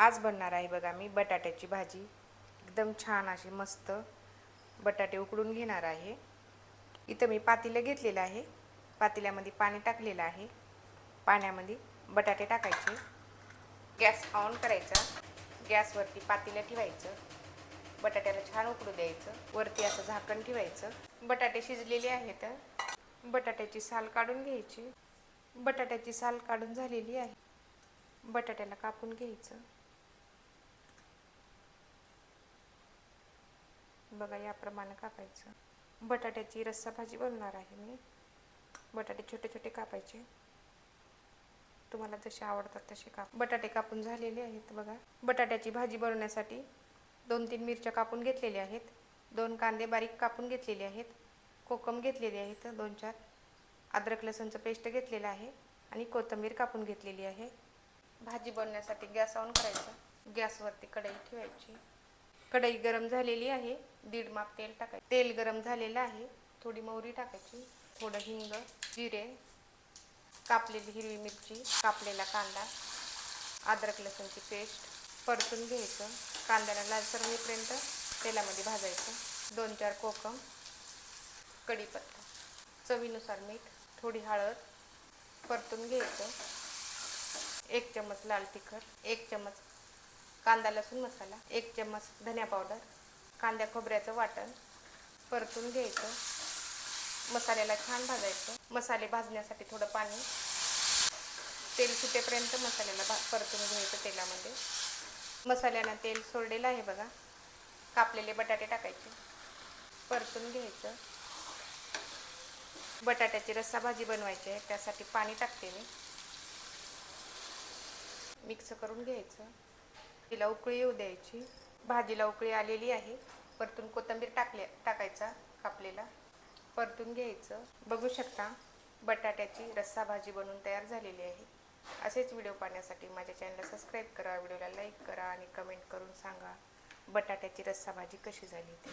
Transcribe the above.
आज बनणार आहे बघा मी बटाट्याची भाजी। एकदम छान अशी मस्त बटाटे उकडून घेणार आहे। इथं मी पातेलं घेतलेलं आहे। पातेल्यामध्ये पाणी टाकलेलं आहे। पाण्यामध्ये बटाटे टाकायचे। गॅस ऑन करायचा। गॅसवरती पातेलं ठेवायचं। बटाट्याला छान उकडू द्यायचं। वरती असं झाकण ठेवायचं। बटाटे शिजलेले आहेत। बटाट्याची साल काढून घ्यायची। बटाट्याची साल काढून झालेली आहे। बटाट्याला कापून घ्यायचं। बघा याप्रमाणे कापायचं। बटाट्याची रस्सा भाजी बनवणार आहे मी। बटाटे छोटे छोटे कापायचे। तुम्हाला जसे आवडतात तसे काप। बटाटे कापून झालेले आहेत बघा। बटाट्याची भाजी बनवण्यासाठी 2-3 मिरच्या कापून घेतलेल्या आहेत। 2 कांदे बारीक कापून घेतलेले आहेत। कोकम घेतलेले आहेत 2-4। अद्रक लसूणचं पेस्ट घेतलेलं आहे आणि कोथिंबीर कापून घेतलेली आहे। भाजी बनवण्यासाठी गॅस ऑन करायचा। गॅसवरती कढई ठेवायची। कढई गरम झालेली आहे। 1.5 माप तेल टाकायचं। तेल गरम झालेलं आहे। थोडी मोहरी टाकायची। थोडं हिंग, जिरे, कापलेली हिरवी मिरची, कापलेला कांदा, अद्रक लसूणची पेस्ट परतून घ्यायचं। कांद्याला लालसर होईपर्यंत तेलामध्ये भाजायचं। 2-4 कोकम, कढीपत्ता, चवीनुसार मीठ, थोडी हळद परतून घ्यायचं। 1 चम्मच लाल तिखट, 1 चम्मच कांदा लसूण मसाला, 1 चम्मच धनिया पावडर, कांद्या खोबऱ्याचं वाटण परतून घ्यायचं। मसाल्याला छान भाजायचं। मसाले भाजण्यासाठी थोडं पाणी, तेल सुटेपर्यंत मसाल्याला परतून घ्यायचं तेलामध्ये। मसाल्याला तेल सोडलेलं आहे बघा। कापलेले बटाटे टाकायचे, परतून घ्यायचं। बटाट्याची रस्सा भाजी बनवायची आहे, त्यासाठी पाणी टाकते मी। मिक्स करून घ्यायचं। तिला उकळी येऊ द्यायची। भाजीला उकळी आलेली आहे। परतून कोथिंबीर टाकायचा कापलेला, परतून घ्यायचं। बघू शकता बटाट्याची रस्सा भाजी बनवून तयार झालेली आहे। असेच व्हिडिओ पाहण्यासाठी माझ्या चॅनलला सबस्क्राईब करा, व्हिडिओला लाईक करा आणि कमेंट करून सांगा बटाट्याची रस्सा भाजी कशी झाली ते।